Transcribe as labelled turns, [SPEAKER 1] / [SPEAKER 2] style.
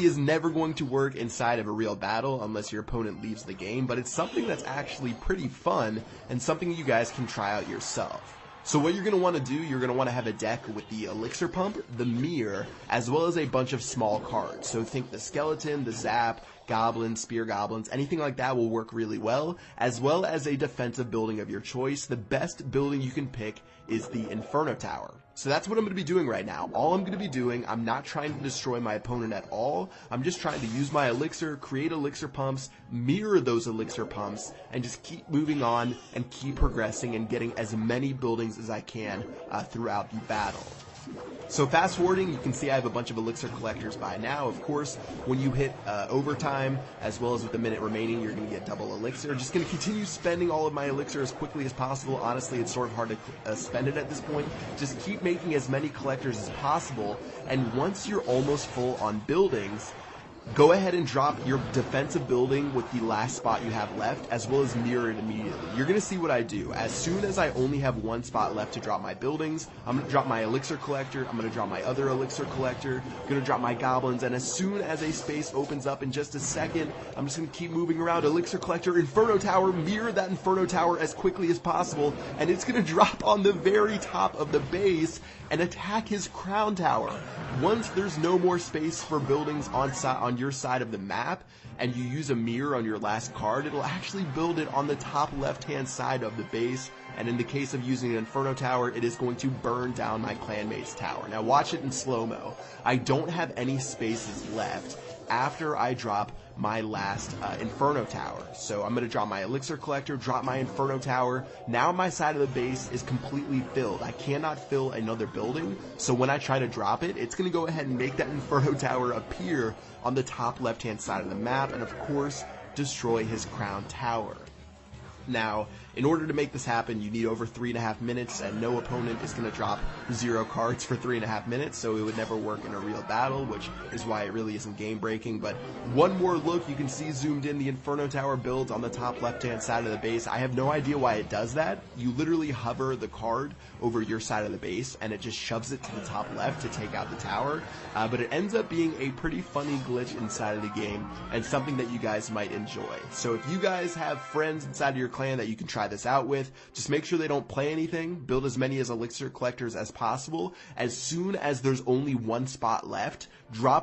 [SPEAKER 1] is never going to work inside of a real battle unless your opponent leaves the game, but it's something that's actually pretty fun and something you guys can try out yourself. So what you're going to want to do, you're going to want to have a deck with the Elixir Pump, the Mirror, as well as a bunch of small cards. So think the Skeleton, the Zap, Goblins, Spear Goblins, anything like that will work really well as a defensive building of your choice. The best building you can pick is the Inferno Tower. So that's what I'm going to be doing right now. All I'm going to be doing, I'm not trying to destroy my opponent at all. I'm just trying to use my Elixir, create Elixir Pumps, mirror those Elixir Pumps, and just keep moving on and keep progressing and getting as many buildings as I can throughout the battle. So fast forwarding, you can see I have a bunch of Elixir collectors by now. Of course, when you hit overtime, as well as with a minute remaining, you're going to get double Elixir. Just going to continue spending all of my Elixir as quickly as possible. Honestly, it's sort of hard to spend it at this point. Just keep making as many collectors as possible, and once you're almost full on buildings, go ahead and drop your defensive building with the last spot you have left, as well as mirror it immediately. You're going to see what I do. As soon as I only have one spot left to drop my buildings, I'm going to drop my Elixir Collector, I'm going to drop my other Elixir Collector, I'm going to drop my Goblins, and as soon as a space opens up in just a second, I'm just going to keep moving around. Elixir Collector, Inferno Tower, mirror that Inferno Tower as quickly as possible, and it's going to drop on the very top of the base and attack his Crown Tower. Once there's no more space for buildings on your side of the map, and you use a mirror on your last card, it'll actually build it on the top left-hand side of the base, and in the case of using an Inferno Tower, it is going to burn down my clanmate's tower. Now watch it in slow-mo. I don't have any spaces left after I drop my last Inferno Tower. So I'm going to drop my Elixir Collector, drop my Inferno Tower. Now my side of the base is completely filled. I cannot fill another building, so when I try to drop it, it's going to go ahead and make that Inferno Tower appear on the top left-hand side of the map, and of course, destroy his Crown Tower. Now, in order to make this happen, you need over 3.5 minutes, and no opponent is going to drop 0 cards for 3.5 minutes, so it would never work in a real battle, which is why it really isn't game-breaking. But one more look, you can see zoomed in the Inferno Tower builds on the top left-hand side of the base. I have no idea why it does that. You literally hover the card over your side of the base, and it just shoves it to the top left to take out the tower. But it ends up being a pretty funny glitch inside of the game, and something that you guys might enjoy. So if you guys have friends inside of your clan that you can try this out with, just make sure they don't play anything, build as many as Elixir Collectors as possible. As soon as there's only one spot left, drop